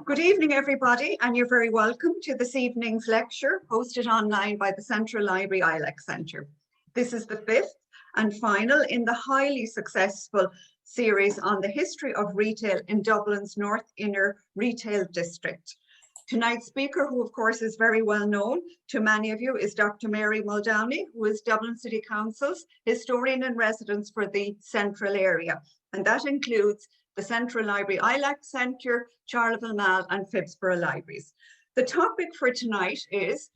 Good evening, everybody, and you're very welcome to this evening's lecture hosted online by the Central Library Ilac Centre. This is the fifth and final in the highly successful series on the history of retail in Dublin's North Inner Retail District. Tonight's speaker, who of course is very well known to many of you, is Dr. Mary Muldowney, who is Dublin City Council's Historian in Residence for the Central Area, and that includes the Central Library Ilac Centre, Charleville Mall and Phibsborough Libraries. The topic for tonight is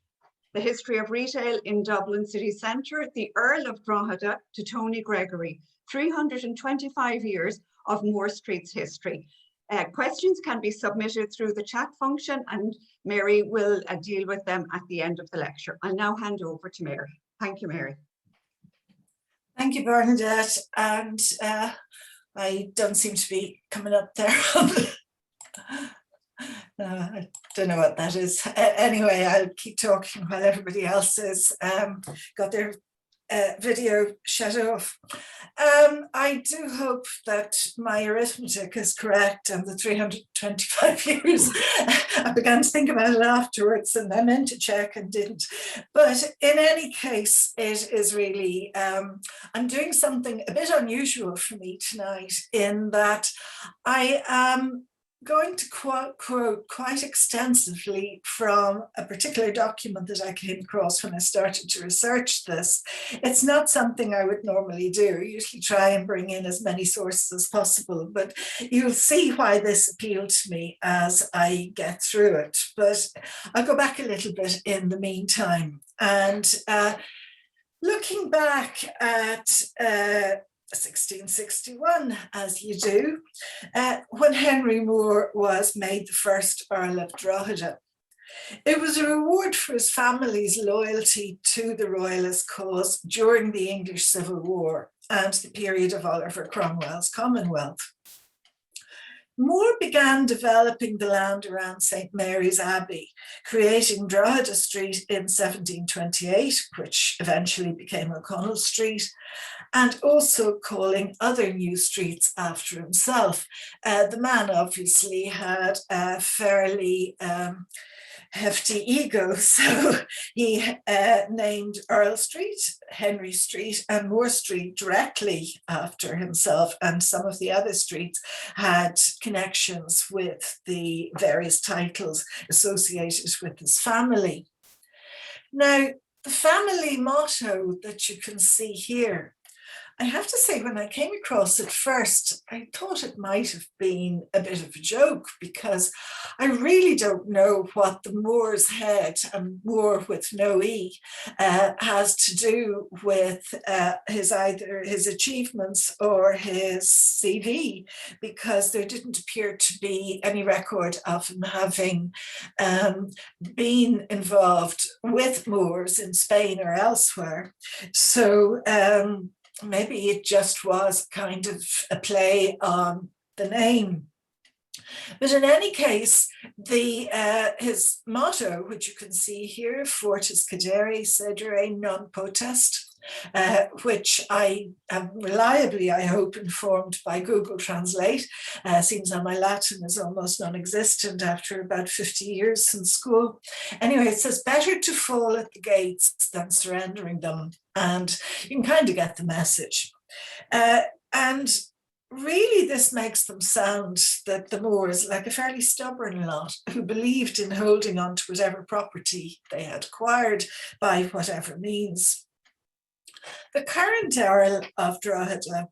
the history of retail in Dublin City Centre, the Earl of Drogheda to Tony Gregory, 325 years of Moore Street's history. Questions can be submitted through the chat function and Mary will deal with them at the end of the lecture. I'll now hand over to Mary. Thank you, Mary. Thank you, Bernadette. And I don't seem to be coming up there. I don't know what that is. Anyway, I'll keep talking while everybody else is got their video shut off. I do hope that my arithmetic is correct and the 325 years. I began to think about it afterwards and I meant to check and didn't. But in any case, it is really, I'm doing something a bit unusual for me tonight in that I am going to quote quite extensively from a particular document that I came across when I started to research this. It's not something I would normally do. I usually try and bring in as many sources as possible, but you'll see why this appealed to me as I get through it. But I'll go back a little bit in the meantime. And looking back at 1661, as you do, when Henry Moore was made the first Earl of Drogheda. It was a reward for his family's loyalty to the royalist cause during the English Civil War and the period of Oliver Cromwell's Commonwealth. Moore began developing the land around St. Mary's Abbey, creating Drogheda Street in 1728, which eventually became O'Connell Street, and also calling other new streets after himself. The man obviously had a fairly hefty ego, so he named Earl Street, Henry Street and Moore Street directly after himself, and some of the other streets had connections with the various titles associated with his family. Now, the family motto that you can see here, I have to say, when I came across it first, I thought it might have been a bit of a joke because I really don't know what the Moore's head, and Moore with no E, has to do with either his achievements or his CV, because there didn't appear to be any record of him having been involved with Moors in Spain or elsewhere. So maybe it just was kind of a play on the name. But in any case, his motto, which you can see here, Fortis Cadere Cedere non potest, which I am reliably, I hope, informed by Google Translate. Seems that my Latin is almost non-existent after about 50 years in school. Anyway, it says, better to fall at the gates than surrendering them. And you can kind of get the message. And really, this makes them sound that the Moors like a fairly stubborn lot who believed in holding on to whatever property they had acquired by whatever means. The current Earl of Drogheda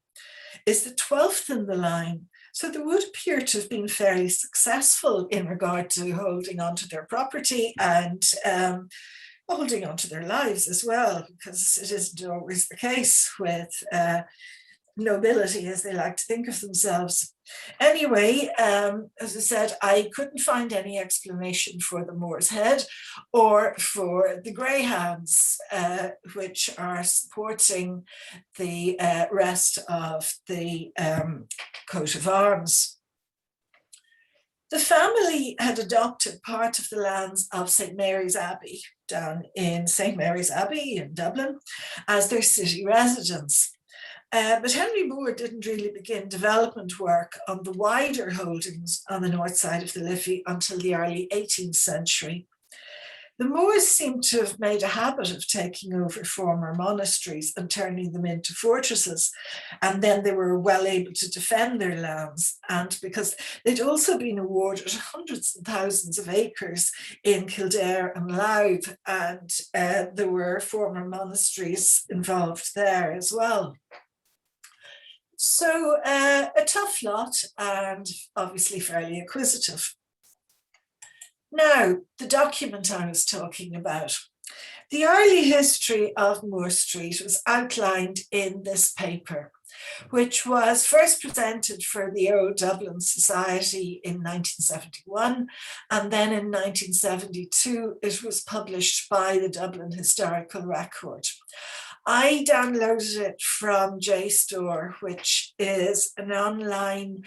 is the 12th in the line, so they would appear to have been fairly successful in regard to holding on to their property and holding on to their lives as well, because it isn't always the case with nobility as they like to think of themselves. Anyway, as I said, I couldn't find any explanation for the Moor's head or for the greyhounds, which are supporting the rest of the coat of arms. The family had adopted part of the lands of St. Mary's Abbey down in St. Mary's Abbey in Dublin as their city residence. But Henry Moore didn't really begin development work on the wider holdings on the north side of the Liffey until the early 18th century. The Moors seem to have made a habit of taking over former monasteries and turning them into fortresses, and then they were well able to defend their lands. And because they'd also been awarded hundreds and thousands of acres in Kildare and Louth, and there were former monasteries involved there as well. So a tough lot, and obviously fairly acquisitive. Now, the document I was talking about. The early history of Moore Street was outlined in this paper, which was first presented for the Old Dublin Society in 1971, and then in 1972 it was published by the Dublin Historical Record. I downloaded it from JSTOR, which is an online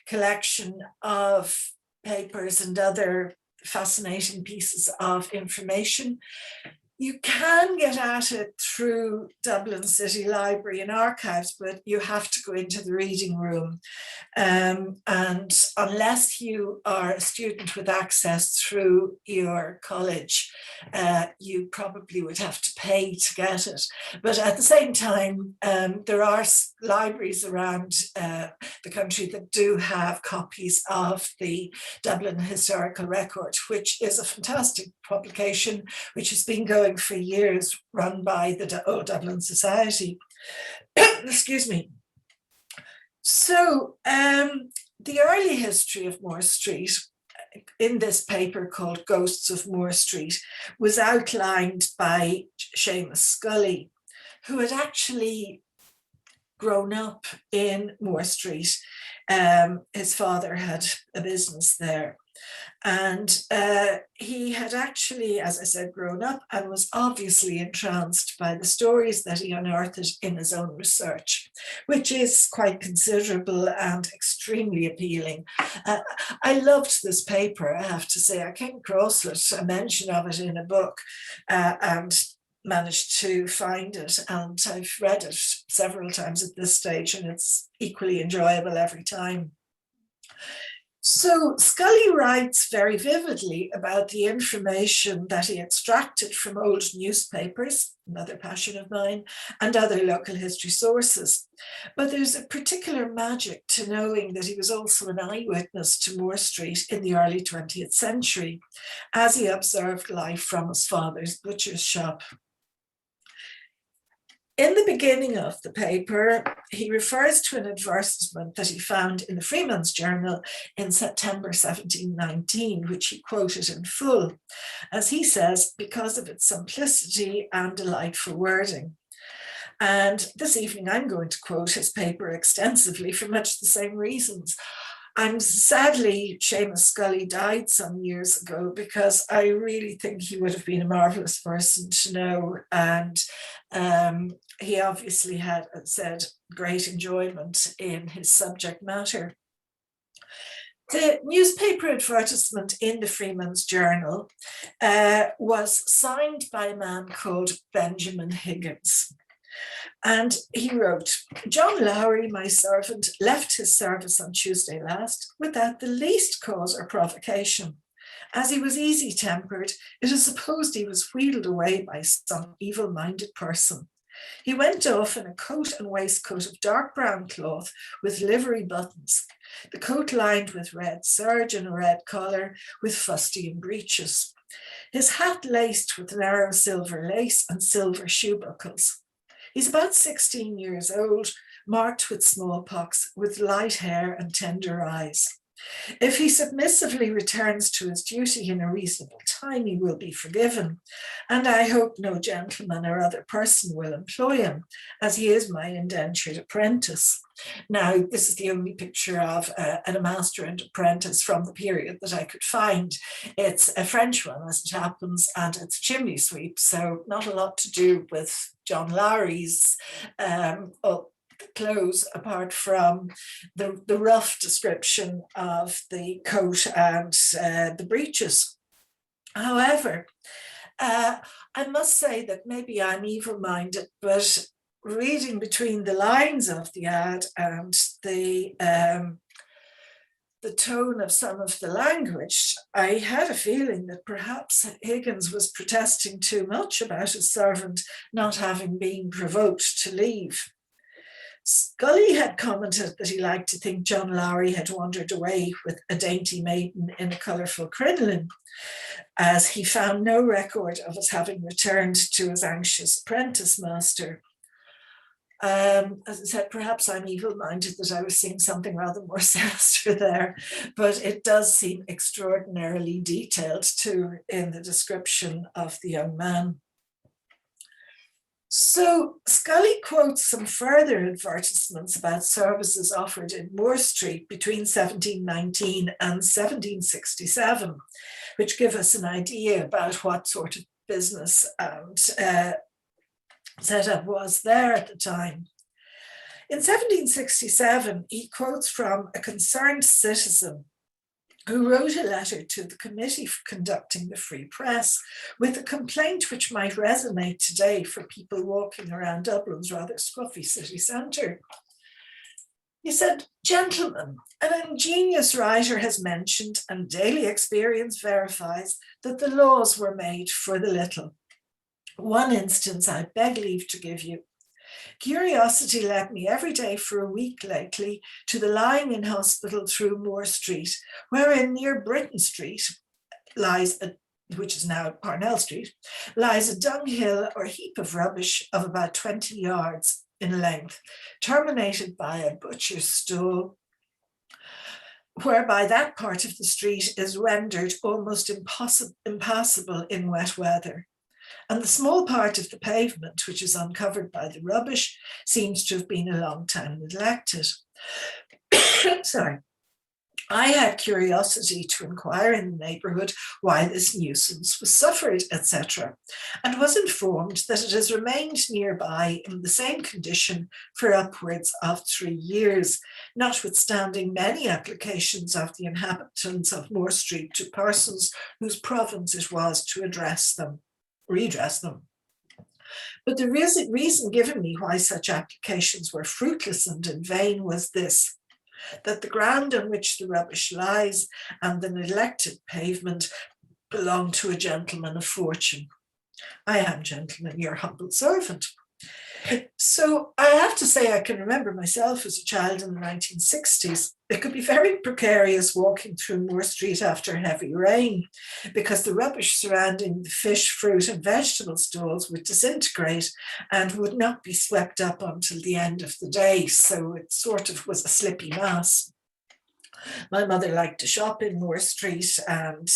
collection of papers and other fascinating pieces of information. You can get at it through Dublin City Library and Archives, but you have to go into the reading room. And unless you are a student with access through your college, you probably would have to pay to get it. But at the same time, there are libraries around the country that do have copies of the Dublin Historical Record, which is a fantastic publication, which has been going for years, run by the Old Dublin Society. Excuse me. So the early history of Moore Street in this paper called Ghosts of Moore Street was outlined by Seamus Scully, who had actually grown up in Moore Street. His father had a business there. And he had actually, as I said, grown up and was obviously entranced by the stories that he unearthed in his own research, which is quite considerable and extremely appealing. I loved this paper, I have to say. I came across it, a mention of it in a book, and managed to find it, and I've read it several times at this stage, and it's equally enjoyable every time. So Scully writes very vividly about the information that he extracted from old newspapers, another passion of mine, and other local history sources. But there's a particular magic to knowing that he was also an eyewitness to Moore Street in the early 20th century, as he observed life from his father's butcher's shop. In the beginning of the paper, he refers to an advertisement that he found in the Freeman's Journal in September 1719, which he quoted in full, as he says, because of its simplicity and delightful wording. And this evening, I'm going to quote his paper extensively for much the same reasons. And sadly, Seamus Scully died some years ago, because I really think he would have been a marvellous person to know. And he obviously had, as said, great enjoyment in his subject matter. The newspaper advertisement in the Freeman's Journal was signed by a man called Benjamin Higgins. And he wrote, "John Lowry, my servant, left his service on Tuesday last without the least cause or provocation. As he was easy-tempered, it is supposed he was wheedled away by some evil-minded person. He went off in a coat and waistcoat of dark brown cloth with livery buttons, the coat lined with red serge and a red collar with fustian breeches. His hat laced with narrow silver lace and silver shoe buckles. He's about 16 years old, marked with smallpox, with light hair and tender eyes. If he submissively returns to his duty in a reasonable time, he will be forgiven, and I hope no gentleman or other person will employ him, as he is my indentured apprentice." Now, this is the only picture of a master and apprentice from the period that I could find. It's a French one, as it happens, and it's a chimney sweep, so not a lot to do with John Lowry's clothes, apart from the rough description of the coat and the breeches. However, I must say that maybe I'm evil-minded, but reading between the lines of the ad and the tone of some of the language, I had a feeling that perhaps Higgins was protesting too much about his servant not having been provoked to leave. Scully had commented that he liked to think John Lowry had wandered away with a dainty maiden in a colourful crinoline, as he found no record of his having returned to his anxious apprentice master. As I said, perhaps I'm evil-minded that I was seeing something rather more sinister there, but it does seem extraordinarily detailed too in the description of the young man. So Scully quotes some further advertisements about services offered in Moore Street between 1719 and 1767, which give us an idea about what sort of business and setup was there at the time. In 1767, he quotes from a concerned citizen who wrote a letter to the committee for conducting the free press with a complaint which might resonate today for people walking around Dublin's rather scruffy city centre. He said, "Gentlemen, an ingenious writer has mentioned, and daily experience verifies, that the laws were made for the little. One instance I beg leave to give you. Curiosity led me every day for a week lately to the lying in hospital through Moore Street, wherein near Britain Street lies, which is now Parnell Street, lies a dunghill or heap of rubbish of about 20 yards in length, terminated by a butcher's stool, whereby that part of the street is rendered almost impassable in wet weather. And the small part of the pavement, which is uncovered by the rubbish, seems to have been a long time neglected." Sorry. "I had curiosity to inquire in the neighbourhood why this nuisance was suffered, etc., and was informed that it has remained nearby in the same condition for upwards of 3 years, notwithstanding many applications of the inhabitants of Moore Street to persons whose province it was to redress them. But the reason given me why such applications were fruitless and in vain was this, that the ground on which the rubbish lies and the neglected pavement belong to a gentleman of fortune. I am, gentlemen, your humble servant." So I have to say, I can remember myself as a child in the 1960s. It could be very precarious walking through Moore Street after heavy rain, because the rubbish surrounding the fish, fruit and vegetable stalls would disintegrate and would not be swept up until the end of the day. So it sort of was a slippy mass. My mother liked to shop in Moore Street, and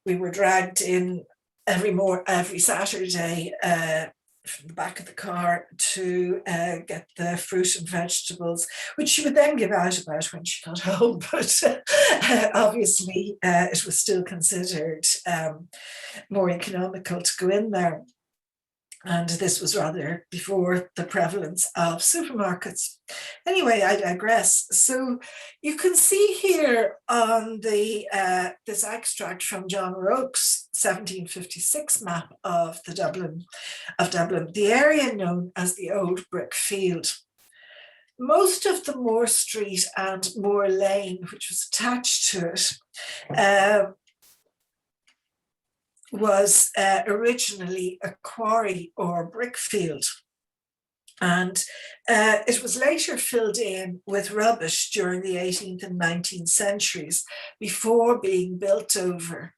we were dragged in every Saturday from the back of the car to get the fruit and vegetables, which she would then give out about when she got home. But obviously it was still considered more economical to go in there. And this was rather before the prevalence of supermarkets. Anyway, I digress. So you can see here on the this extract from John Roke's 1756 map of Dublin, the area known as the Old Brick Field. Most of the Moore Street and Moore Lane, which was attached to it, was originally a quarry or brick field. And it was later filled in with rubbish during the 18th and 19th centuries before being built over.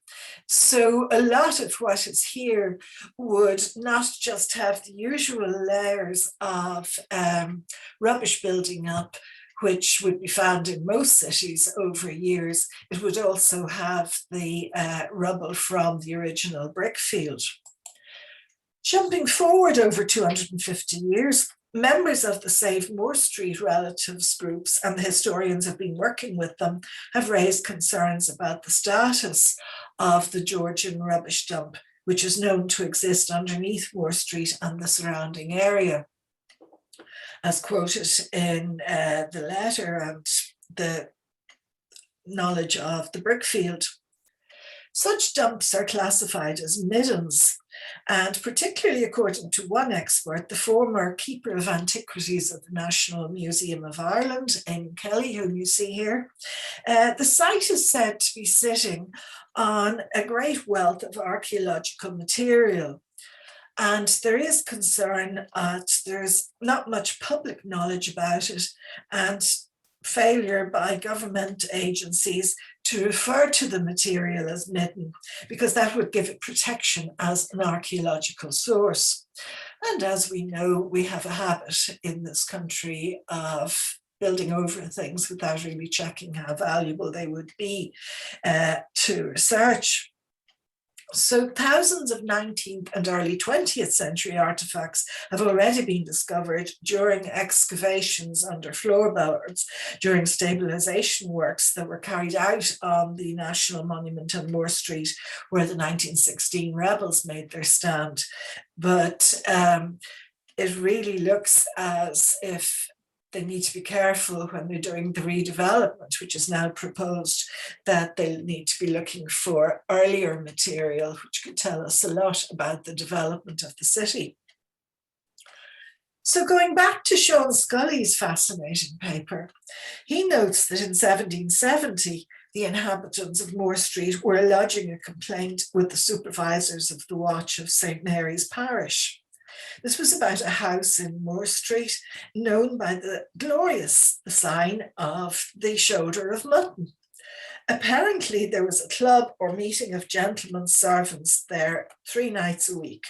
So a lot of what is here would not just have the usual layers of rubbish building up, which would be found in most cities over years. It would also have the rubble from the original brick field. Jumping forward over 250 years, members of the Save Moore Street relatives groups, and the historians have been working with them, have raised concerns about the status of the Georgian rubbish dump, which is known to exist underneath Moore Street and the surrounding area, as quoted in the letter and the knowledge of the brick field. Such dumps are classified as middens, and particularly according to one expert, the former Keeper of Antiquities of the National Museum of Ireland, Eamon Kelly, whom you see here, the site is said to be sitting on a great wealth of archaeological material. And there is concern that there's not much public knowledge about it, and failure by government agencies to refer to the material as midden, because that would give it protection as an archaeological source. And as we know, we have a habit in this country of building over things without really checking how valuable they would be to research. So thousands of 19th and early 20th century artifacts have already been discovered during excavations under floorboards, during stabilization works that were carried out on the National Monument on Moore Street, where the 1916 rebels made their stand. But it really looks as if they need to be careful when they're doing the redevelopment, which is now proposed, that they'll need to be looking for earlier material, which could tell us a lot about the development of the city. So going back to Sean Scully's fascinating paper, he notes that in 1770, the inhabitants of Moore Street were lodging a complaint with the supervisors of the watch of St. Mary's Parish. This was about a house in Moore Street known by the glorious sign of the shoulder of mutton. Apparently there was a club or meeting of gentlemen's servants there 3 nights a week,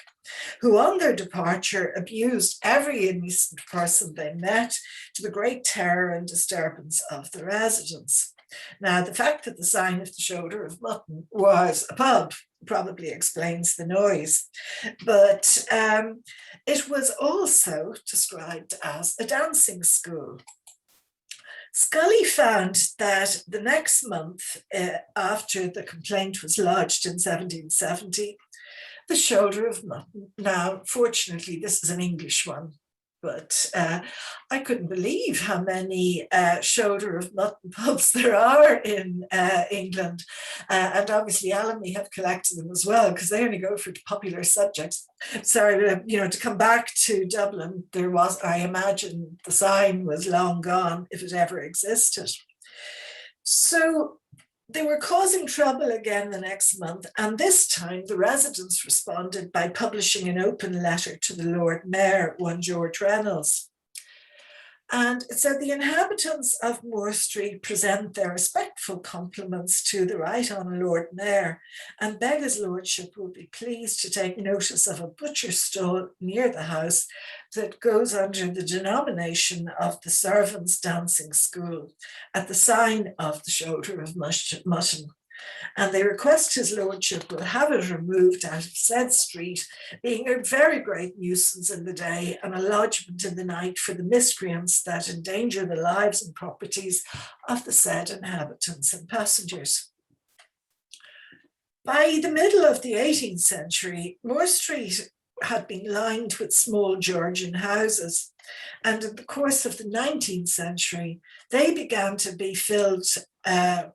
who on their departure abused every indecent person they met, to the great terror and disturbance of the residents. Now, the fact that the sign of the shoulder of mutton was a pub probably explains the noise, but it was also described as a dancing school. Scully found that the next month after the complaint was lodged in 1770, the shoulder of mutton, now fortunately this is an English one, but I couldn't believe how many shoulder of mutton pubs there are in England. And obviously Alamy have collected them as well, because they only go for popular subjects. Sorry, to come back to Dublin, there was, I imagine the sign was long gone if it ever existed. So they were causing trouble again the next month, and this time the residents responded by publishing an open letter to the Lord Mayor, one George Reynolds. And it said, the inhabitants of Moore Street present their respectful compliments to the Right Honourable Lord Mayor, and beg his lordship will be pleased to take notice of a butcher's stall near the house that goes under the denomination of the Servants' Dancing School, at the sign of the shoulder of mutton. And they request his lordship will have it removed out of said street, being a very great nuisance in the day and a lodgment in the night for the miscreants that endanger the lives and properties of the said inhabitants and passengers. By the middle of the 18th century, Moore Street had been lined with small Georgian houses, and in the course of the 19th century, they began to be filled and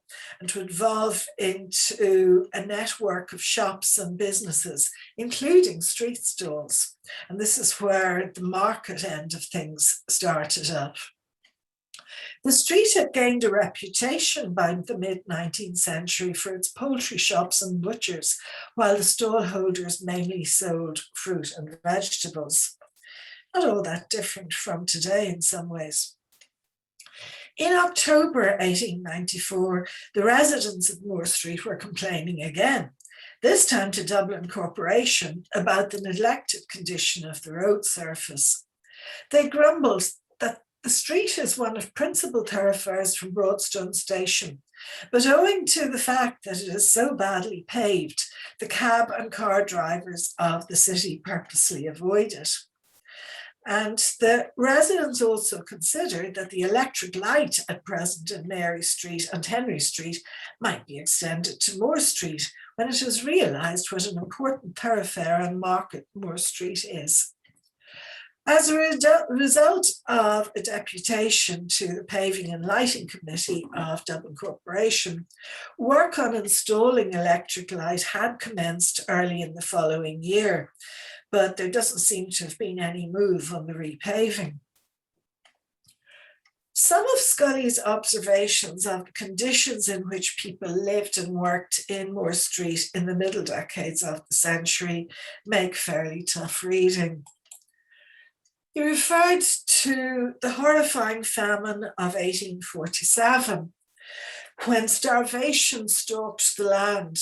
to evolve into a network of shops and businesses, including street stalls. And this is where the market end of things started up. The street had gained a reputation by the mid-19th century for its poultry shops and butchers, while the stallholders mainly sold fruit and vegetables. Not all that different from today in some ways. In October 1894, the residents of Moore Street were complaining again, this time to Dublin Corporation, about the neglected condition of the road surface. They grumbled that the street is one of principal thoroughfares from Broadstone Station, but owing to the fact that it is so badly paved, the cab and car drivers of the city purposely avoid it. And the residents also considered that the electric light at present in Mary Street and Henry Street might be extended to Moore Street, when it was realised what an important thoroughfare and market Moore Street is. As a result of a deputation to the Paving and Lighting Committee of Dublin Corporation, work on installing electric light had commenced early in the following year, but there doesn't seem to have been any move on the repaving. Some of Scully's observations of the conditions in which people lived and worked in Moore Street in the middle decades of the century make fairly tough reading. He referred to the horrifying famine of 1847, when starvation stalked the land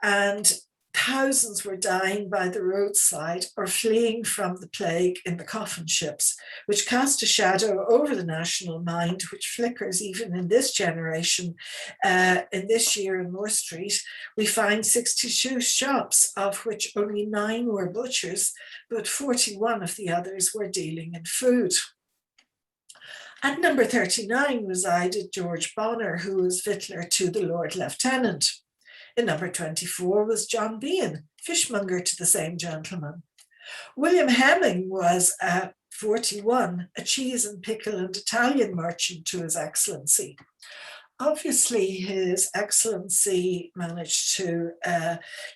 and thousands were dying by the roadside or fleeing from the plague in the coffin ships, which cast a shadow over the national mind, which flickers even in this generation. In this year in Moore Street, we find 62 shops, of which only 9 were butchers, but 41 of the others were dealing in food. At number 39 resided George Bonner, who was victualler to the Lord Lieutenant. In number 24 was John Bean, fishmonger to the same gentleman. William Hemming was at 41, a cheese and pickle and Italian merchant to His Excellency. Obviously, His Excellency managed to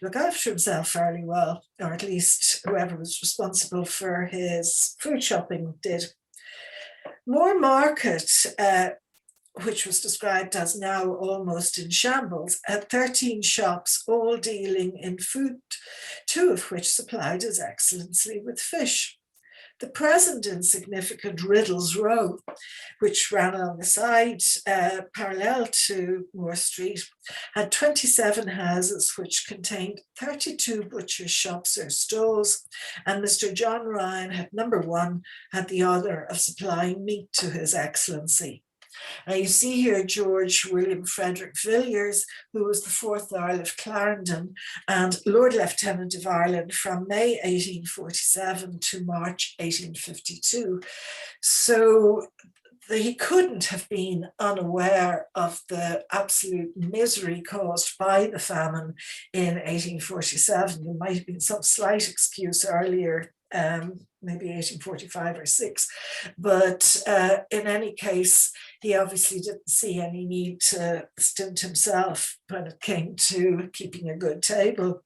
look after himself fairly well, or at least whoever was responsible for his food shopping did. Moore Market, which was described as now almost in shambles, had 13 shops, all dealing in food, 2 of which supplied His Excellency with fish. The present insignificant Riddles Row, which ran along the side parallel to Moore Street, had 27 houses which contained 32 butchers' shops or stalls, and Mr. John Ryan had number 1, had the honour of supplying meat to His Excellency. Now you see here George William Frederick Villiers, who was the 4th Earl of Clarendon and Lord Lieutenant of Ireland from May 1847 to March 1852. So he couldn't have been unaware of the absolute misery caused by the famine in 1847. There might have been some slight excuse earlier, maybe 1845 or 6, but in any case, he obviously didn't see any need to stint himself when it came to keeping a good table.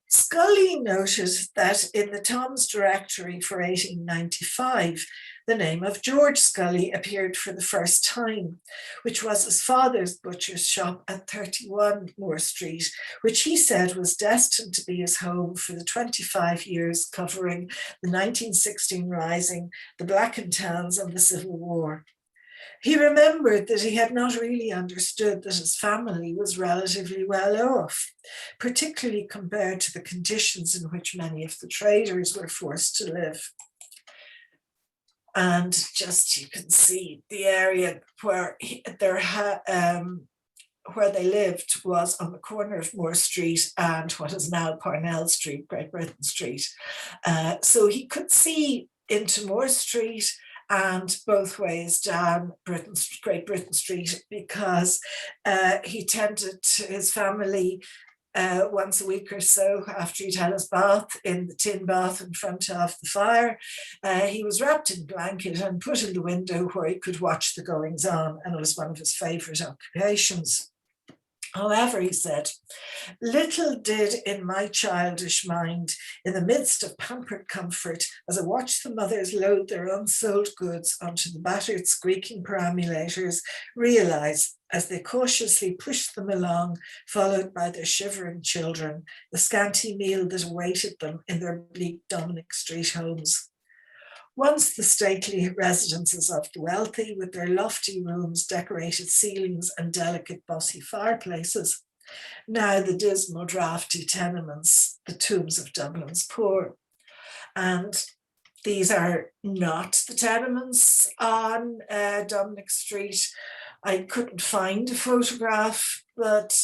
Scully noted that in the Tom's Directory for 1895, the name of George Scully appeared for the first time, which was his father's butcher's shop at 31 Moore Street, which he said was destined to be his home for the 25 years covering the 1916 Rising, the Blackened Towns and the Civil War. He remembered that he had not really understood that his family was relatively well off, particularly compared to the conditions in which many of the traders were forced to live. And just you can see the area where they lived was on the corner of Moore Street and what is now Parnell Street, Great Britain Street. So he could see into Moore Street and both ways down Great Britain Street, because he tended to his family once a week or so after he'd had his bath in the tin bath in front of the fire. He was wrapped in a blanket and put in the window where he could watch the goings on, and it was one of his favourite occupations. However, he said, little did in my childish mind, in the midst of pampered comfort, as I watched the mothers load their unsold goods onto the battered, squeaking perambulators, realise, as they cautiously pushed them along, followed by their shivering children, the scanty meal that awaited them in their bleak Dominic Street homes. Once the stately residences of the wealthy, with their lofty rooms, decorated ceilings and delicate bossy fireplaces. Now the dismal draughty tenements, the tombs of Dublin's poor. And these are not the tenements on Dominic Street. I couldn't find a photograph, but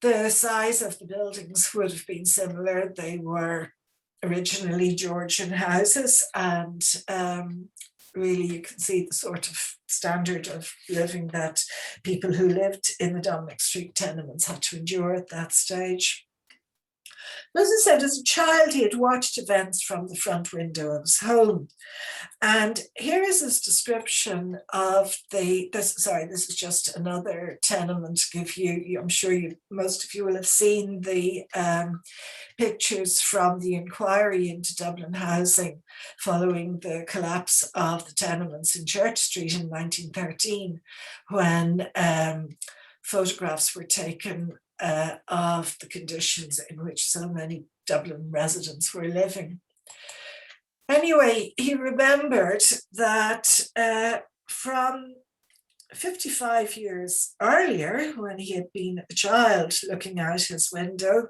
the size of the buildings would have been similar. They were originally Georgian houses, and really you can see the sort of standard of living that people who lived in the Dominic Street tenements had to endure at that stage. As I said, as a child, he had watched events from the front window of his home. And here is his description of this is just another tenement to give you, I'm sure most of you will have seen the pictures from the inquiry into Dublin housing following the collapse of the tenements in Church Street in 1913, when photographs were taken of the conditions in which so many Dublin residents were living. Anyway, he remembered that from 55 years earlier, when he had been a child looking out his window,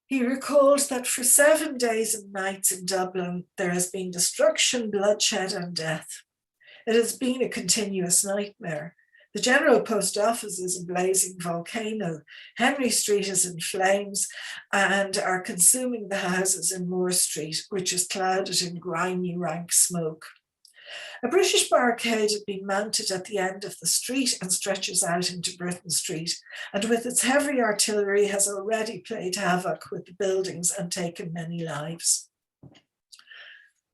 he recalled that for 7 days and nights in Dublin, there has been destruction, bloodshed, and death. It has been a continuous nightmare. The General Post Office is a blazing volcano. Henry Street is in flames and are consuming the houses in Moore Street, which is clouded in grimy, rank smoke. A British barricade had been mounted at the end of the street and stretches out into Britain Street, and with its heavy artillery has already played havoc with the buildings and taken many lives.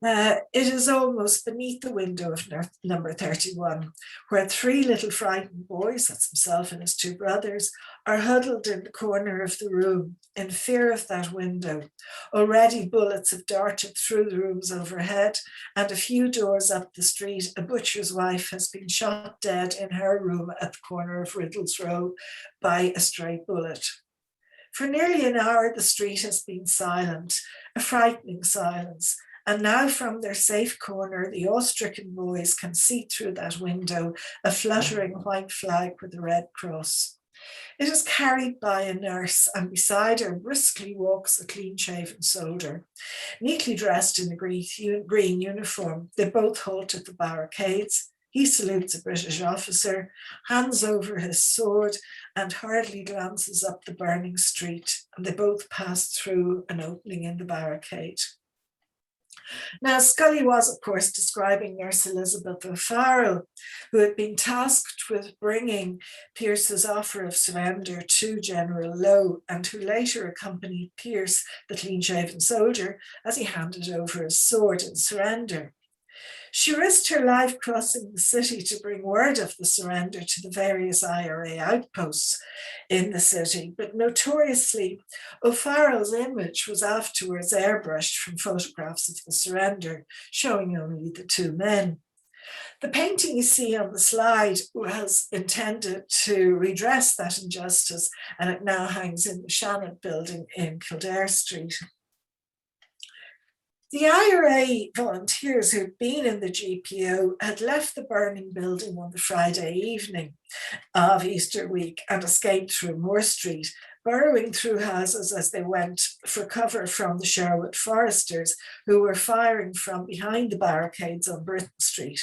It is almost beneath the window of number 31, where 3 little frightened boys, that's himself and his 2 brothers, are huddled in the corner of the room in fear of that window. Already bullets have darted through the rooms overhead, and a few doors up the street, a butcher's wife has been shot dead in her room at the corner of Riddle's Row by a stray bullet. For nearly an hour, the street has been silent, a frightening silence. And now from their safe corner, the awe-stricken boys can see through that window a fluttering white flag with a red cross. It is carried by a nurse, and beside her briskly walks a clean-shaven soldier. Neatly dressed in a green uniform, they both halt at the barricades. He salutes a British officer, hands over his sword, and hurriedly glances up the burning street, and they both pass through an opening in the barricade. Now, Scully was, of course, describing Nurse Elizabeth O'Farrell, who had been tasked with bringing Pearse's offer of surrender to General Lowe, and who later accompanied Pearse, the clean-shaven soldier, as he handed over his sword in surrender. She risked her life crossing the city to bring word of the surrender to the various IRA outposts in the city, but notoriously, O'Farrell's image was afterwards airbrushed from photographs of the surrender, showing only the 2 men. The painting you see on the slide was intended to redress that injustice, and it now hangs in the Shannon building in Kildare Street. The IRA volunteers who'd been in the GPO had left the burning building on the Friday evening of Easter week and escaped through Moore Street, burrowing through houses as they went for cover from the Sherwood Foresters, who were firing from behind the barricades on Britain Street.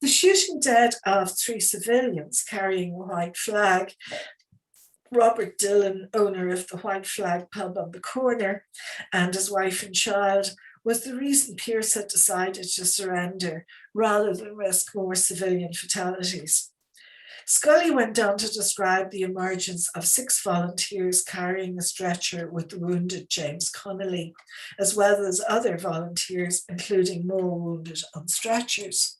The shooting dead of 3 civilians carrying a white flag, Robert Dillon, owner of the White Flag pub on the corner, and his wife and child, was the reason Pearse had decided to surrender rather than risk more civilian fatalities. Scully went on to describe the emergence of 6 volunteers carrying a stretcher with the wounded James Connolly, as well as other volunteers, including more wounded on stretchers.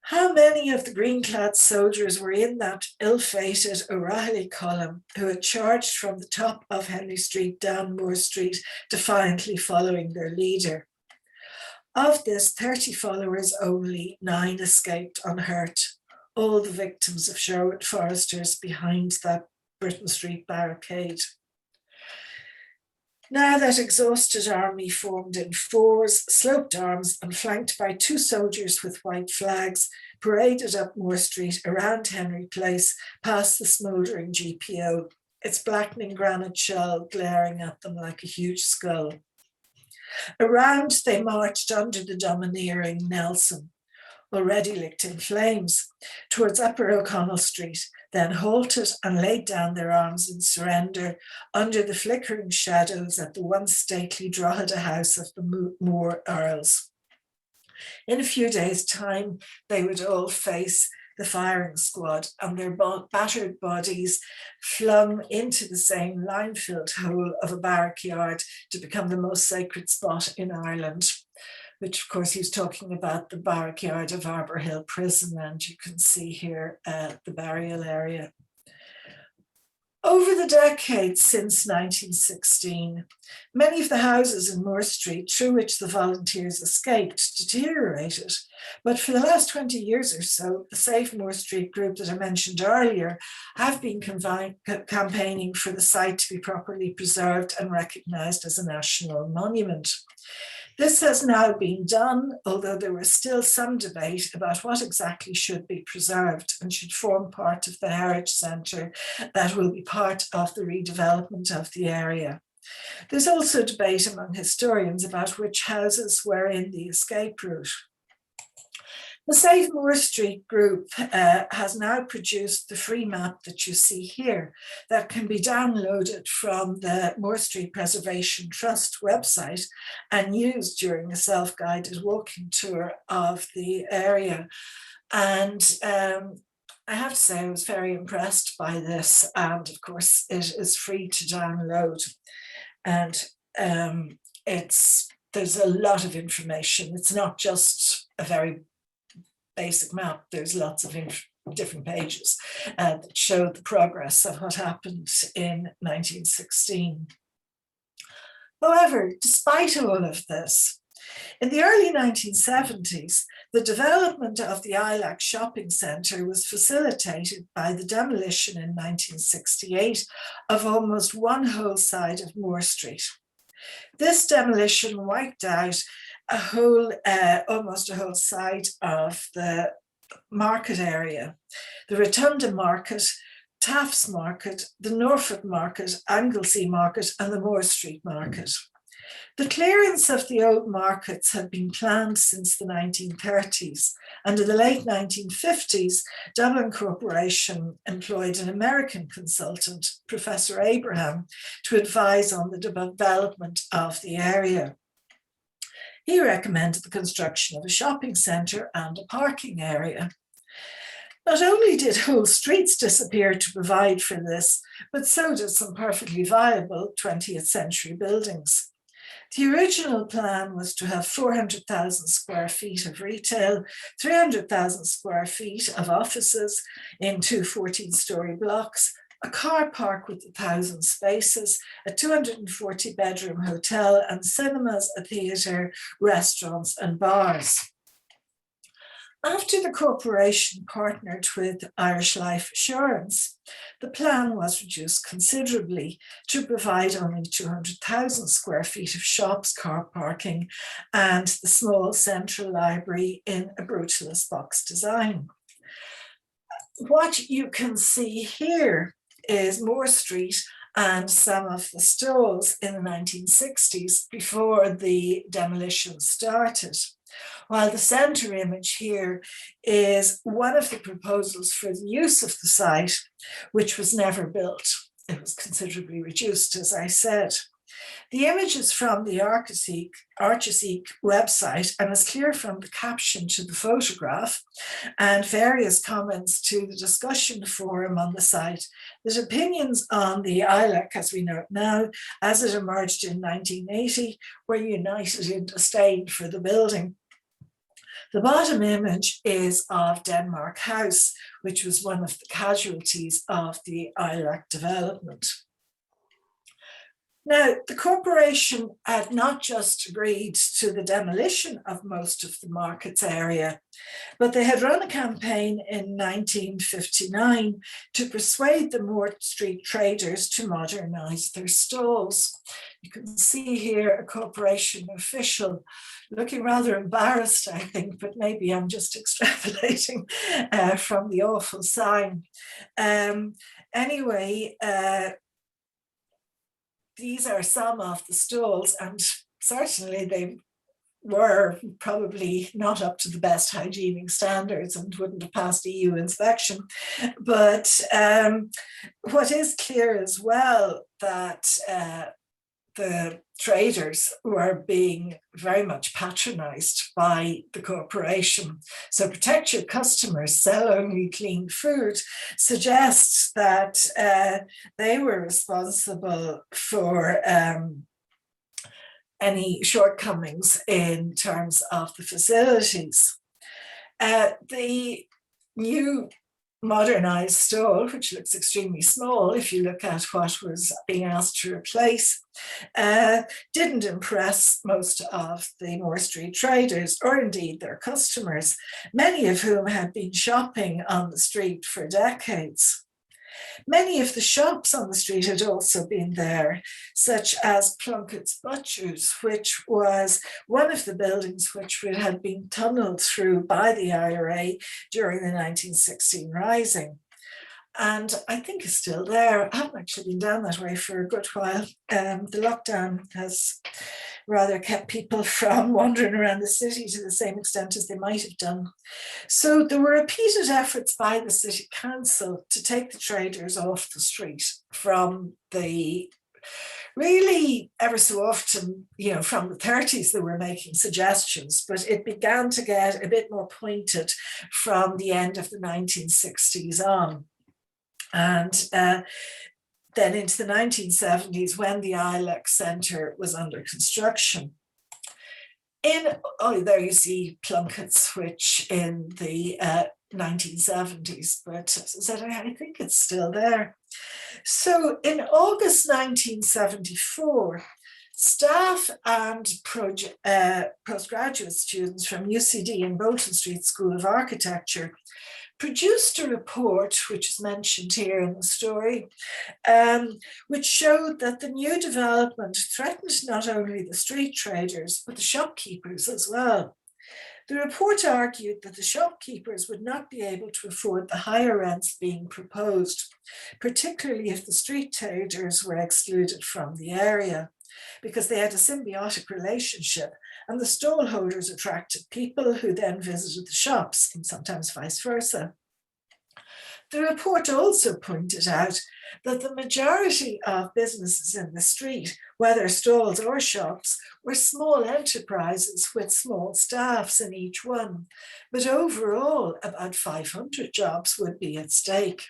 How many of the green-clad soldiers were in that ill-fated O'Reilly column who had charged from the top of Henry Street down Moore Street, defiantly following their leader? Of this, 30 followers only, 9 escaped unhurt, all the victims of Sherwood Foresters behind that Britain Street barricade. Now that exhausted army formed in 4s, sloped arms, and flanked by 2 soldiers with white flags, paraded up Moore Street, around Henry Place, past the smouldering GPO, its blackening granite shell glaring at them like a huge skull. Around they marched under the domineering Nelson, already licked in flames, towards Upper O'Connell Street, then halted and laid down their arms in surrender under the flickering shadows at the once stately Drogheda house of the Moore Earls. In a few days' time, they would all face the firing squad, and their battered bodies flung into the same line-filled hole of a barrack yard to become the most sacred spot in Ireland, which of course he was talking about the barrack yard of Arbor Hill Prison, and you can see here the burial area. Over the decades since 1916, many of the houses in Moore Street through which the volunteers escaped deteriorated. But for the last 20 years or so, the Save Moore Street group that I mentioned earlier have been campaigning for the site to be properly preserved and recognised as a national monument. This has now been done, although there was still some debate about what exactly should be preserved and should form part of the Heritage Centre that will be part of the redevelopment of the area. There's also debate among historians about which houses were in the escape route. The Save Moore Street group has now produced the free map that you see here that can be downloaded from the Moore Street Preservation Trust website and used during a self-guided walking tour of the area. And I have to say I was very impressed by this, and of course it is free to download. And there's a lot of information. It's not just a very basic map. There's lots of different pages that show the progress of what happened in 1916. However, despite all of this, in the early 1970s, the development of the Ilac shopping centre was facilitated by the demolition in 1968 of almost one whole side of Moore Street. This demolition wiped out almost a whole side of the market area, the Rotunda Market, Taft's Market, the Norfolk Market, Anglesey Market, and the Moore Street Market. The clearance of the old markets had been planned since the 1930s, and in the late 1950s, Dublin Corporation employed an American consultant, Professor Abraham, to advise on the development of the area. He recommended the construction of a shopping centre and a parking area. Not only did whole streets disappear to provide for this, but so did some perfectly viable 20th century buildings. The original plan was to have 400,000 square feet of retail, 300,000 square feet of offices in two 14-storey blocks, a car park with 1,000 spaces, a 240-bedroom hotel, and cinemas, a theatre, restaurants, and bars. After the corporation partnered with Irish Life Assurance, the plan was reduced considerably to provide only 200,000 square feet of shops, car parking, and the small central library in a brutalist box design. What you can see here is Moore Street and some of the stalls in the 1960s before the demolition started. While the centre image here is one of the proposals for the use of the site, which was never built. It was considerably reduced, as I said. The image is from the Archaeology website and is clear from the caption to the photograph and various comments to the discussion forum on the site that opinions on the Ilac, as we know it now, as it emerged in 1980, were united in disdain for the building. The bottom image is of Denmark House, which was one of the casualties of the Ilac development. Now, the corporation had not just agreed to the demolition of most of the markets area, but they had run a campaign in 1959 to persuade the Moore Street traders to modernise their stalls. You can see here a corporation official looking rather embarrassed, I think, but maybe I'm just extrapolating from the awful sign. Anyway, these are some of the stalls, and certainly they were probably not up to the best hygienic standards and wouldn't have passed EU inspection. But what is clear as well that the traders were being very much patronized by the corporation. So protect your customers, sell only clean food suggests that they were responsible for any shortcomings in terms of the facilities. The new modernized stall, which looks extremely small if you look at what was being asked to replace, didn't impress most of the Moore Street traders, or indeed their customers, many of whom had been shopping on the street for decades. Many of the shops on the street had also been there, such as Plunkett's Butchers, which was one of the buildings which had been tunnelled through by the IRA during the 1916 Rising. And I think is still there. I haven't actually been down that way for a good while. The lockdown has rather kept people from wandering around the city to the same extent as they might have done. So there were repeated efforts by the city council to take the traders off the street from the really ever so often, from the 30s, they were making suggestions, but it began to get a bit more pointed from the end of the 1960s on. And then into the 1970s, when the Ilac Centre was under construction. There you see Plunkett's, which in the 1970s, but as I said, I think it's still there. So in August 1974, staff and postgraduate students from UCD and Bolton Street School of Architecture produced a report, which is mentioned here in the story, which showed that the new development threatened not only the street traders, but the shopkeepers as well. The report argued that the shopkeepers would not be able to afford the higher rents being proposed, particularly if the street traders were excluded from the area, because they had a symbiotic relationship, and the stall holders attracted people who then visited the shops, and sometimes vice versa. The report also pointed out that the majority of businesses in the street, whether stalls or shops, were small enterprises with small staffs in each one, but overall about 500 jobs would be at stake.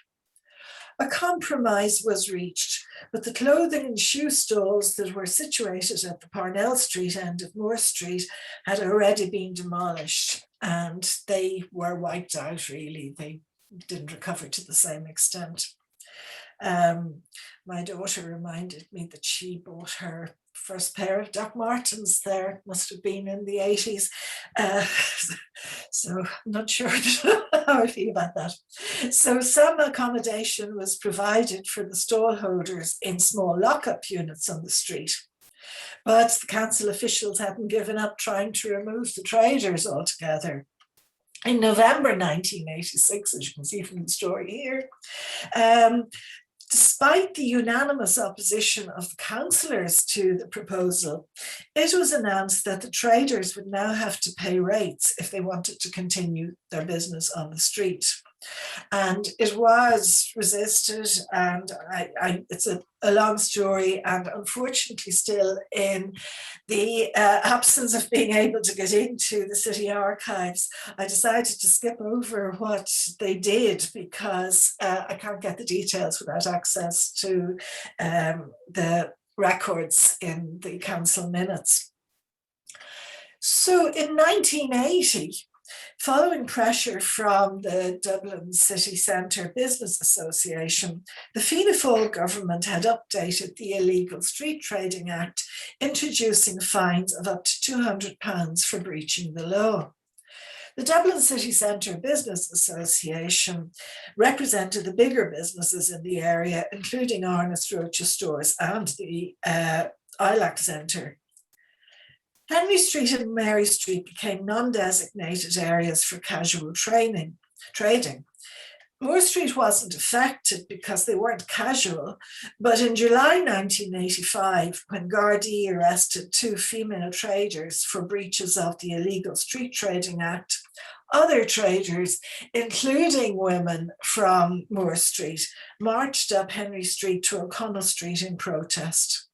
A compromise was reached, but the clothing and shoe stalls that were situated at the Parnell Street end of Moore Street had already been demolished, and they were wiped out, really. They didn't recover to the same extent. My daughter reminded me that she bought her first pair of Doc Martens there, must have been in the 80s. So I'm not sure how I feel about that. So some accommodation was provided for the stall holders in small lockup units on the street. But the council officials hadn't given up trying to remove the traders altogether. In November 1986, as you can see from the story here, despite the unanimous opposition of the councillors to the proposal, it was announced that the traders would now have to pay rates if they wanted to continue their business on the street. And it was resisted, and it's a long story, and unfortunately still in the absence of being able to get into the city archives, I decided to skip over what they did because I can't get the details without access to the records in the council minutes. So in 1980, following pressure from the Dublin City Centre Business Association, the Fianna Fáil government had updated the Illegal Street Trading Act, introducing fines of up to £200 for breaching the law. The Dublin City Centre Business Association represented the bigger businesses in the area, including Arnest Rocha stores and the Ilac Centre. Henry Street and Mary Street became non-designated areas for casual trading. Moore Street wasn't affected because they weren't casual, but in July 1985, when Gardaí arrested 2 female traders for breaches of the Illegal Street Trading Act, other traders, including women from Moore Street, marched up Henry Street to O'Connell Street in protest.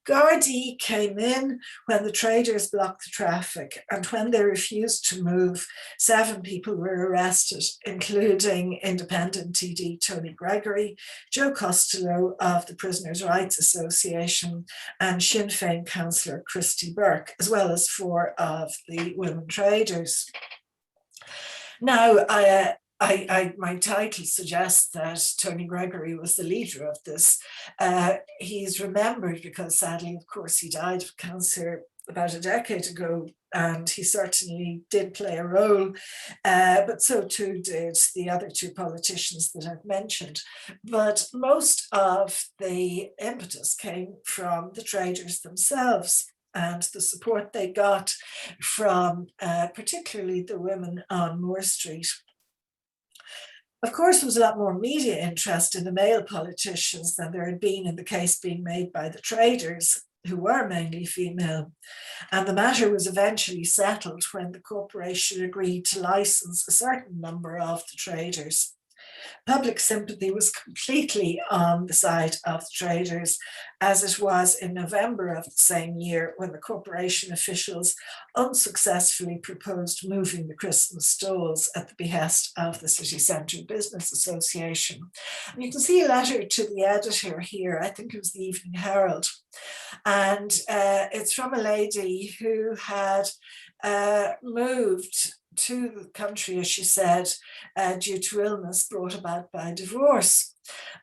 Gardaí came in when the traders blocked the traffic, and when they refused to move, 7 people were arrested, including independent TD Tony Gregory, Joe Costello of the Prisoners' Rights Association, and Sinn Féin councillor Christy Burke, as well as 4 of the women traders. Now, my title suggests that Tony Gregory was the leader of this. He's remembered because, sadly, of course, he died of cancer about a decade ago, and he certainly did play a role, but so too did the other 2 politicians that I've mentioned. But most of the impetus came from the traders themselves and the support they got from particularly the women on Moore Street. Of course, there was a lot more media interest in the male politicians than there had been in the case being made by the traders, who were mainly female. And the matter was eventually settled when the corporation agreed to license a certain number of the traders. Public sympathy was completely on the side of the traders, as it was in November of the same year when the corporation officials unsuccessfully proposed moving the Christmas stalls at the behest of the City Centre Business Association. And you can see a letter to the editor here, I think it was the Evening Herald, and it's from a lady who had moved to the country, as she said, due to illness brought about by divorce.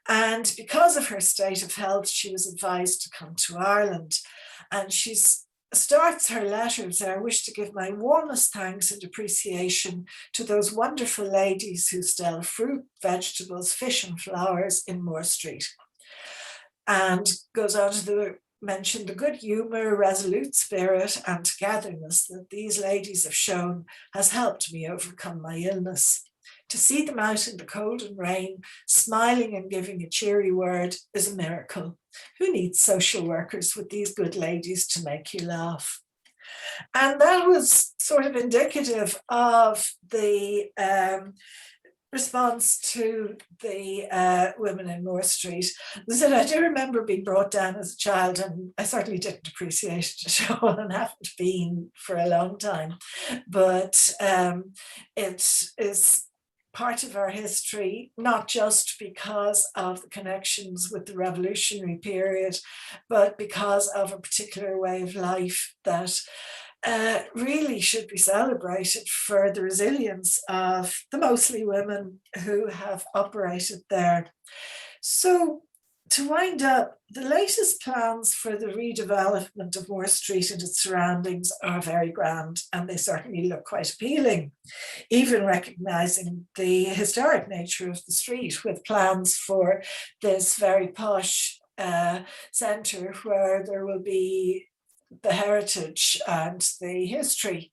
And because of her state of health, she was advised to come to Ireland. And she starts her letter with, "I wish to give my warmest thanks and appreciation to those wonderful ladies who sell fruit, vegetables, fish and flowers in Moore Street." And goes on to mention the good humour, resolute spirit and togetherness that these ladies have shown has helped me overcome my illness. To see them out in the cold and rain, smiling and giving a cheery word is a miracle. Who needs social workers with these good ladies to make you laugh? And that was sort of indicative of the response to the women in Moore Street. I do remember being brought down as a child, and I certainly didn't appreciate it at all and haven't been for a long time. But it is part of our history, not just because of the connections with the revolutionary period, but because of a particular way of life that really should be celebrated for the resilience of the mostly women who have operated there. So to wind up, the latest plans for the redevelopment of Moore Street and its surroundings are very grand, and they certainly look quite appealing, even recognising the historic nature of the street, with plans for this very posh centre where there will be the heritage and the history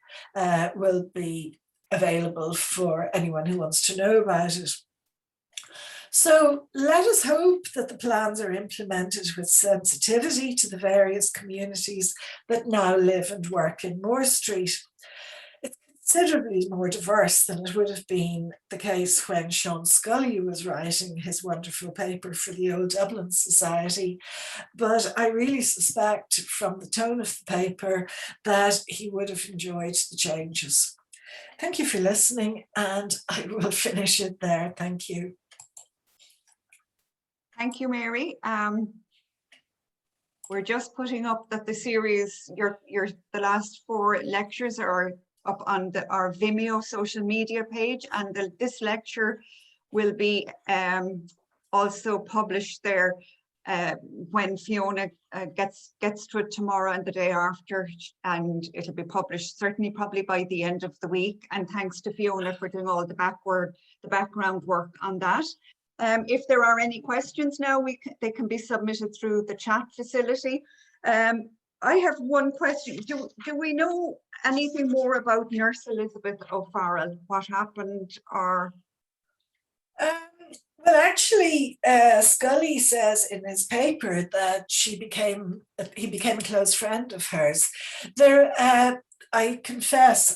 will be available for anyone who wants to know about it. So let us hope that the plans are implemented with sensitivity to the various communities that now live and work in Moore Street. It's considerably more diverse than it would have been the case when Sean Scully was writing his wonderful paper for the Old Dublin Society. But I really suspect from the tone of the paper that he would have enjoyed the changes. Thank you for listening, and I will finish it there. Thank you. Thank you, Mary. We're just putting up that the series, the last 4 lectures are up on our Vimeo social media page, and this lecture will be also published there when Fiona gets to it tomorrow and the day after, and it'll be published certainly probably by the end of the week. And thanks to Fiona for doing all the background work on that. If there are any questions now, they can be submitted through the chat facility. I have one question. Do we know anything more about Nurse Elizabeth O'Farrell? What happened, or? Well, actually, Scully says in his paper that he became a close friend of hers. I confess,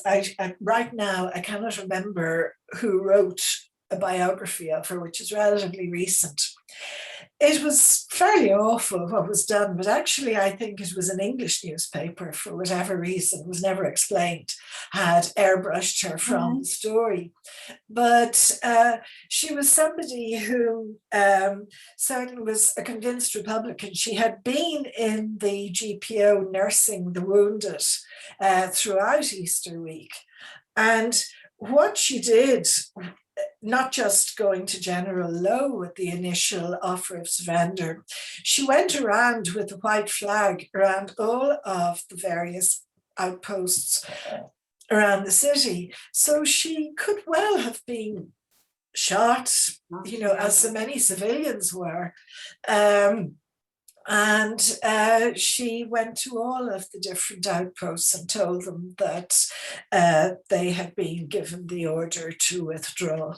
right now I cannot remember who wrote a biography of her, which is relatively recent. It was fairly awful what was done, but actually I think it was an English newspaper, for whatever reason, was never explained, had airbrushed her from the story. But she was somebody who certainly was a convinced Republican. She had been in the GPO nursing the wounded throughout Easter week. And what she did, not just going to General Lowe with the initial offer of surrender, she went around with a white flag around all of the various outposts around the city. So she could well have been shot, you know, as so many civilians were. And she went to all of the different outposts and told them that they had been given the order to withdraw.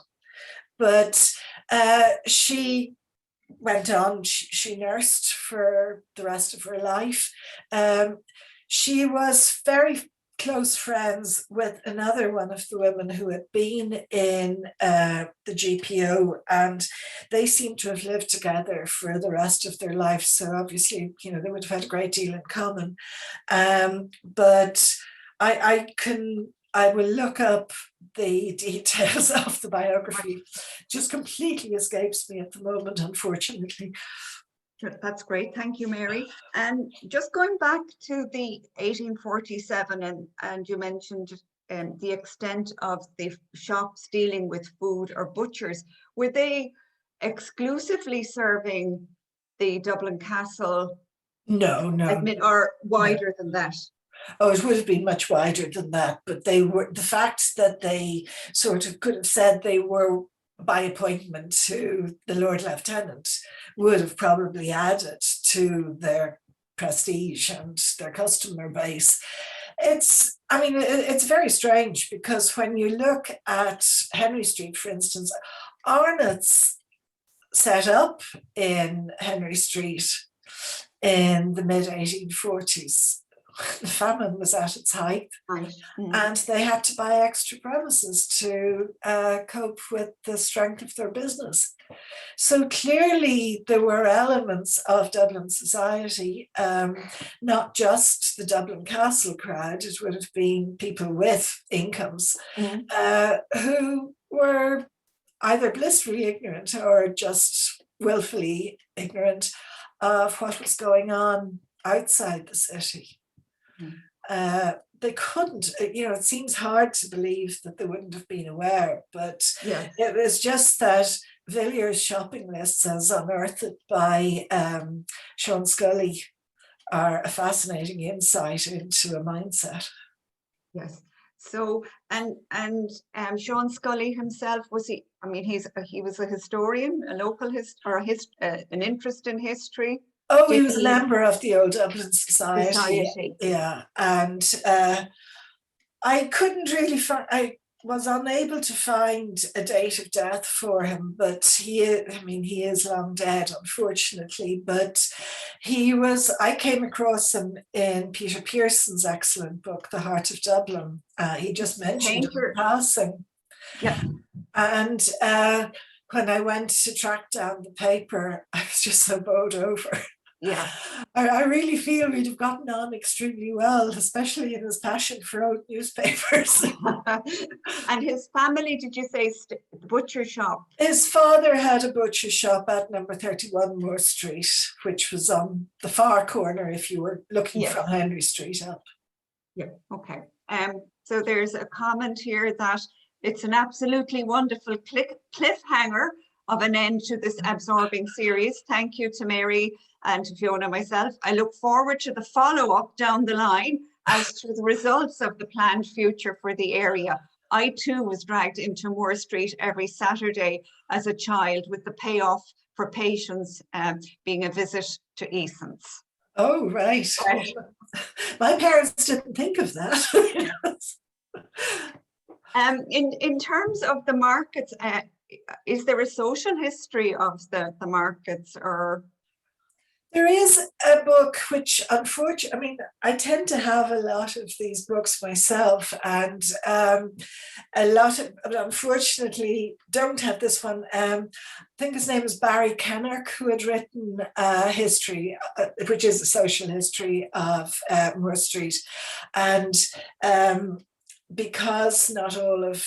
But she went on, she nursed for the rest of her life. She was very close friends with another one of the women who had been in the GPO, and they seem to have lived together for the rest of their life. So obviously, you know, they would have had a great deal in common. But I will look up the details of the biography. Just completely escapes me at the moment, unfortunately. That's great. Thank you, Mary. And just going back to the 1847, and you mentioned the extent of the shops dealing with food or butchers. Were they exclusively serving the Dublin Castle? No. Or wider than that? Oh, it would have been much wider than that, but they were, the fact that they sort of could have said they were by appointment to the Lord Lieutenant would have probably added to their prestige and their customer base. It's very strange, because when you look at Henry Street, for instance, Arnott's set up in Henry Street in the mid 1840s. The famine was at its height, and they had to buy extra premises to cope with the strength of their business. So clearly there were elements of Dublin society, not just the Dublin Castle crowd. It would have been people with incomes who were either blissfully ignorant or just willfully ignorant of what was going on outside the city. They couldn't, you know, it seems hard to believe that they wouldn't have been aware, but it was just that Villiers' shopping lists, as unearthed by Sean Scully, are a fascinating insight into a mindset. Yes. So, and Sean Scully himself, was he? I mean, he was a historian, a local an interest in history. Oh, he was a member of the Old Dublin Society. Yeah, and I couldn't really find. I was unable to find a date of death for him, but he is long dead, unfortunately. But he was. I came across him in Peter Pearson's excellent book, The Heart of Dublin. He just mentioned it in passing. Yeah, and when I went to track down the paper, I was just so bowled over. Yeah, I really feel we'd have gotten on extremely well, especially in his passion for old newspapers. And his family, did you say, butcher shop? His father had a butcher shop at number 31 Moore Street, which was on the far corner if you were looking from Henry Street up. Yeah, okay. So there's a comment here that it's an absolutely wonderful cliffhanger of an end to this absorbing series. Thank you to Mary and to Fiona and myself. I look forward to the follow-up down the line as to the results of the planned future for the area. I too was dragged into Moore Street every Saturday as a child, with the payoff for patients being a visit to Eason's. Oh, right. My parents didn't think of that. In terms of the markets, is there a social history of the markets, or? There is a book which, unfortunately, I mean, I tend to have a lot of these books myself, and a lot of, but unfortunately, don't have this one. I think his name is Barry Kennock, who had written history, which is a social history of Moore Street, and because not all of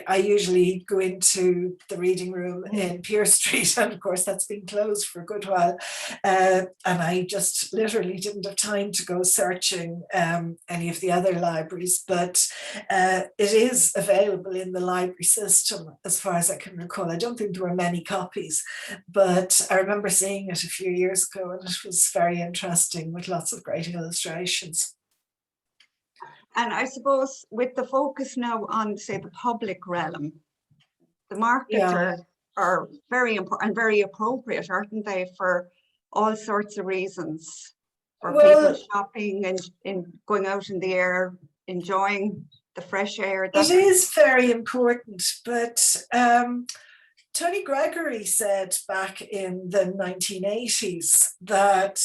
I usually go into the reading room in Pearse Street, and of course that's been closed for a good while, and I just literally didn't have time to go searching any of the other libraries, but it is available in the library system as far as I can recall. I don't think there were many copies, but I remember seeing it a few years ago, and it was very interesting with lots of great illustrations. And I suppose with the focus now on, say, the public realm, the markets are very important and very appropriate, aren't they, for all sorts of reasons, for people shopping and going out in the air, enjoying the fresh air. It is very important, but Tony Gregory said back in the 1980s that,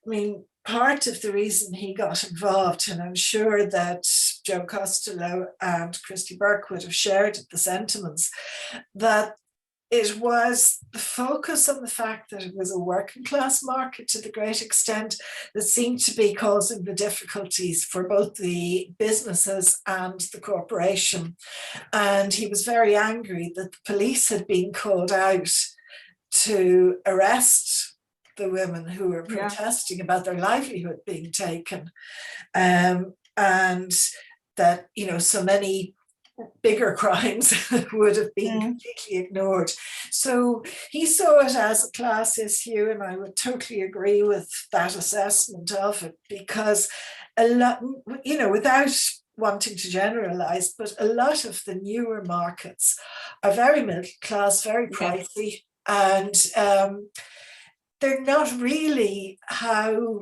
I mean, part of the reason he got involved, and I'm sure that Joe Costello and Christy Burke would have shared the sentiments, that it was the focus on the fact that it was a working class market to the great extent that seemed to be causing the difficulties for both the businesses and the corporation. And he was very angry that the police had been called out to arrest the women who were protesting about their livelihood being taken, and that, you know, so many bigger crimes would have been completely ignored. So he saw it as a class issue, and I would totally agree with that assessment of it, because a lot, you know, without wanting to generalize, but a lot of the newer markets are very middle class, very pricey, and they're not really how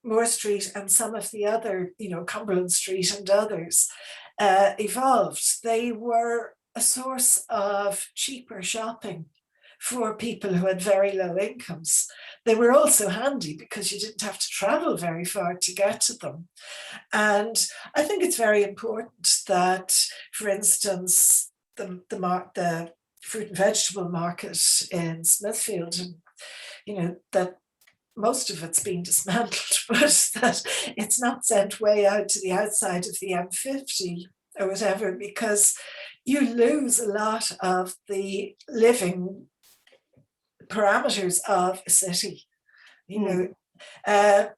Moore Street and some of the other, you know, Cumberland Street and others evolved. They were a source of cheaper shopping for people who had very low incomes. They were also handy because you didn't have to travel very far to get to them. And I think it's very important that, for instance, the fruit and vegetable market in Smithfield, and you know, that most of it's been dismantled, but that it's not sent way out to the outside of the M50 or whatever, because you lose a lot of the living parameters of a city. You know,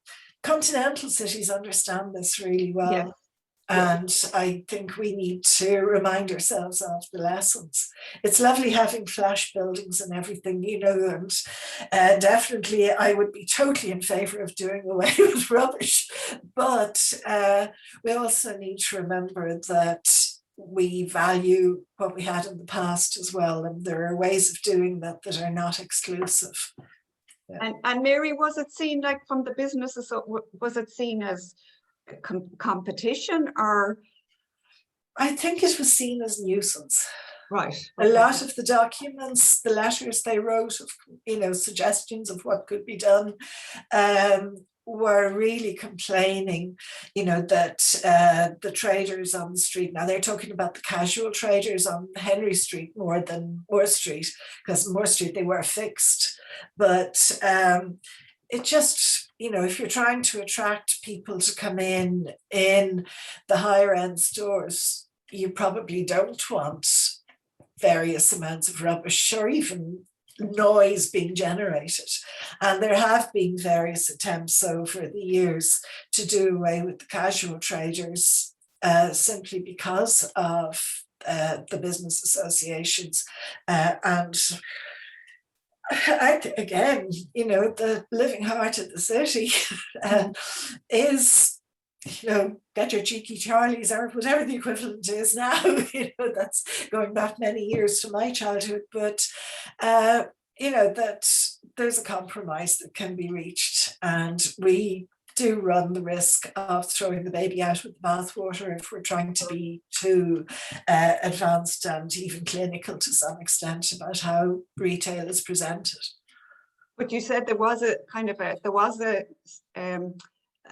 continental cities understand this really well. And I think we need to remind ourselves of the lessons. It's lovely having flash buildings and everything, you know, and definitely I would be totally in favor of doing away with rubbish. But we also need to remember that we value what we had in the past as well. And there are ways of doing that that are not exclusive. Yeah. And Mary, was it seen like from the businesses, was it seen as competition, or? I think it was seen as nuisance. Right. A lot of the documents, the letters they wrote of, you know, suggestions of what could be done, were really complaining, you know, that the traders on the street, now they're talking about the casual traders on Henry Street more than Moore Street, because Moore Street they were fixed, but it just, you know, if you're trying to attract people to come in the higher end stores, you probably don't want various amounts of rubbish or even noise being generated. And there have been various attempts over the years to do away with the casual traders simply because of the business associations. And again, you know, the living heart of the city is, you know, get your cheeky Charlies or whatever the equivalent is now. You know, that's going back many years to my childhood, but you know, that there's a compromise that can be reached, and we do run the risk of throwing the baby out with the bathwater if we're trying to be too advanced and even clinical to some extent about how retail is presented. But you said there was a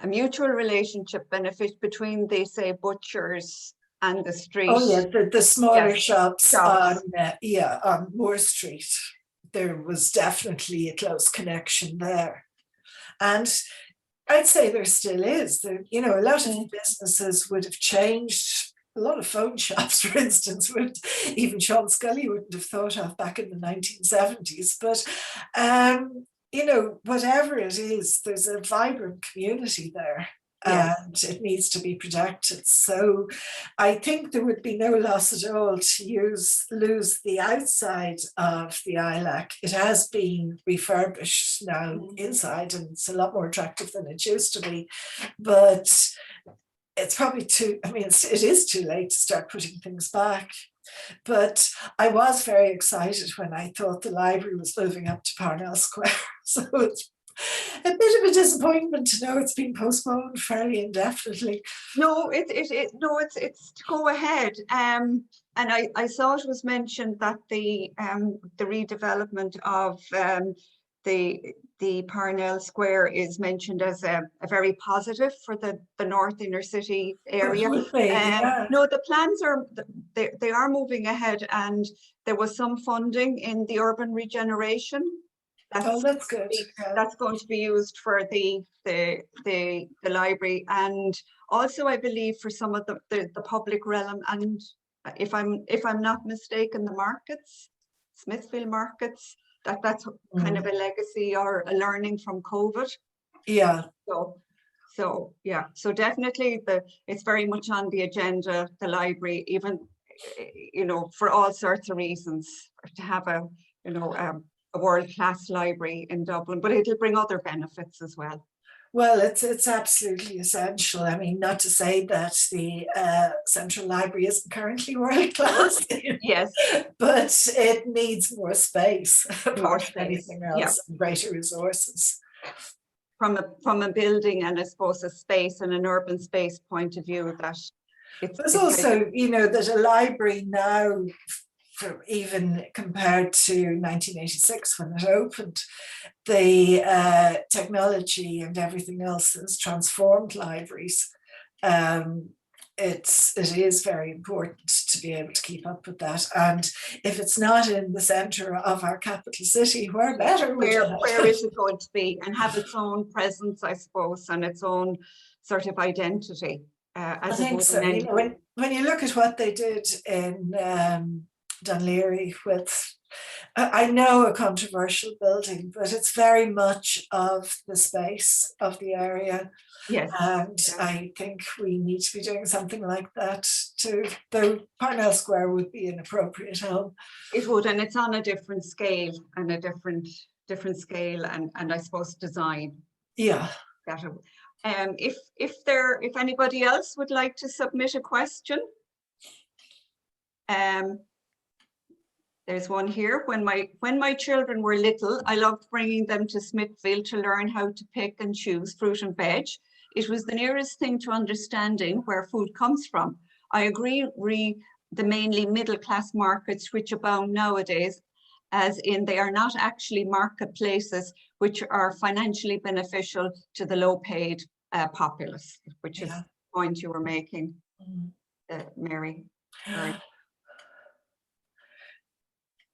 mutual relationship benefit between, they say, butchers and the street. Oh yeah, the smaller shops shops. on Moore Street. There was definitely a close connection there. And I'd say there still is. There, you know, a lot of businesses would have changed. A lot of phone shops, for instance, even Sean Scully wouldn't have thought of back in the 1970s. But, you know, whatever it is, there's a vibrant community there. And it needs to be protected. So I think there would be no loss at all to lose the outside of the Ilac. It has been refurbished now inside, and it's a lot more attractive than it used to be. But it's probably it is too late to start putting things back. But I was very excited when I thought the library was moving up to Parnell Square. So it's a bit of a disappointment to know it's been postponed fairly indefinitely. No, it's to go ahead. And I saw it was mentioned that the redevelopment of the Parnell Square is mentioned as a very positive for the North Inner City area. No, the plans they are moving ahead, and there was some funding in the urban regeneration. That's good. That's going to be used for the library, and also I believe for some of the public realm, and if I'm not mistaken, the markets, Smithville markets. That's kind of a legacy or a learning from COVID. Yeah. So yeah. So definitely it's very much on the agenda. The library, even for all sorts of reasons, to have a world-class library in Dublin, but it'll bring other benefits as well. Well, it's absolutely essential. I mean, not to say that the Central Library isn't currently world-class, yes, but it needs more space, apart from anything else, and greater resources. From a building and I suppose a space and an urban space point of view, that there's also, that a library now, even compared to 1986 when it opened, the technology and everything else has transformed libraries. It is very important to be able to keep up with that. And if it's not in the centre of our capital city, where better? Where is it going to be, and have its own presence, I suppose, and its own sort of identity? I think so. When you look at what they did in Dunleary with, I know, a controversial building, but it's very much of the space of the area. Yes. And I think we need to be doing something like that too, though Parnell Square would be an appropriate home. It would, and it's on a different scale and a different scale and I suppose design. Yeah. If anybody else would like to submit a question, there's one here. When my children were little, I loved bringing them to Smithville to learn how to pick and choose fruit and veg. It was the nearest thing to understanding where food comes from. I agree the mainly middle-class markets which abound nowadays, as in they are not actually marketplaces which are financially beneficial to the low-paid populace, which is the point you were making, Mary.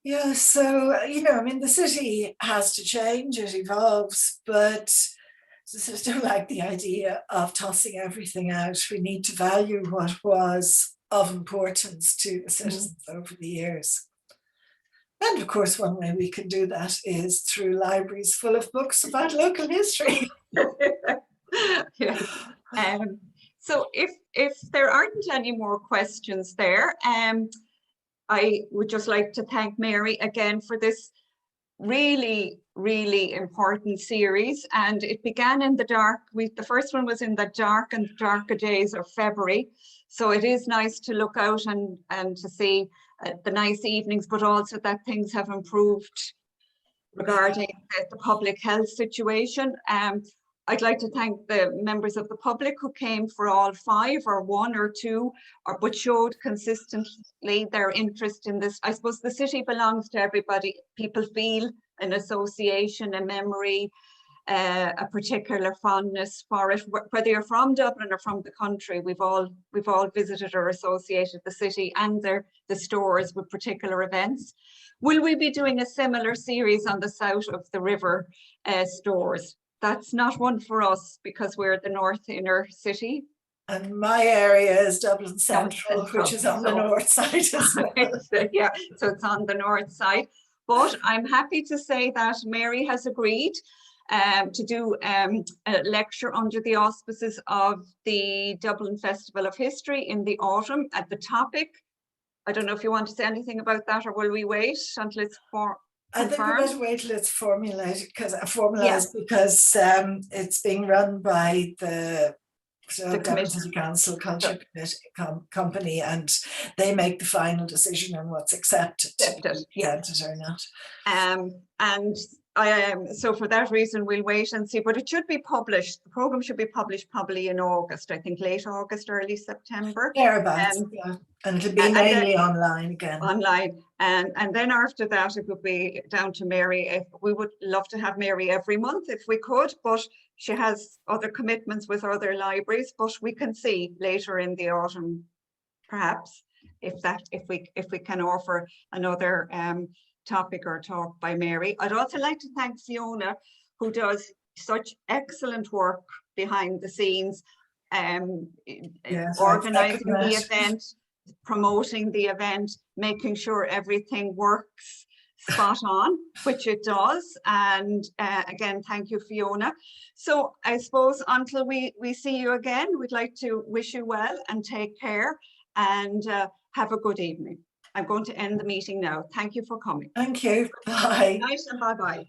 Yeah, so, the city has to change, it evolves, but I don't like the idea of tossing everything out. We need to value what was of importance to the citizens over the years. And of course, one way we can do that is through libraries full of books about local history. So if there aren't any more questions there, I would just like to thank Mary again for this really, really important series. And it began in the dark. The first one was in the darker days of February. So it is nice to look out and to see the nice evenings, but also that things have improved regarding the public health situation. I'd like to thank the members of the public who came for all 5 or 1 or 2, but showed consistently their interest in this. I suppose the city belongs to everybody. People feel an association, a memory, a particular fondness for it. Whether you're from Dublin or from the country, we've all visited or associated the city and the stores with particular events. Will we be doing a similar series on the south of the river stores? That's not one for us because we're the north inner city. And my area is Dublin Central, which is on the north side as well. Yeah, so it's on the north side. But I'm happy to say that Mary has agreed to do a lecture under the auspices of the Dublin Festival of History in the autumn at the topic. I don't know if you want to say anything about that, or will we wait until it's I think we better wait till it's formalised because it's being run by the Dublin City Council Culture Company, and they make the final decision on what's accepted or not. So for that reason, we'll wait and see, but it should be published. The programme should be published probably in August, I think late August, early September. Thereabouts, yeah. And it'll be mainly online again. Online. And then after that, it would be down to Mary. We would love to have Mary every month if we could, but she has other commitments with other libraries, but we can see later in the autumn, perhaps, if we can offer another topic or talk by Mary. I'd also like to thank Fiona, who does such excellent work behind the scenes, organising the event, promoting the event, making sure everything works spot on, which it does. And again, thank you, Fiona. So I suppose until we see you again, we'd like to wish you well and take care and have a good evening. I'm going to end the meeting now. Thank you for coming. Thank you. Bye. Good night and bye-bye.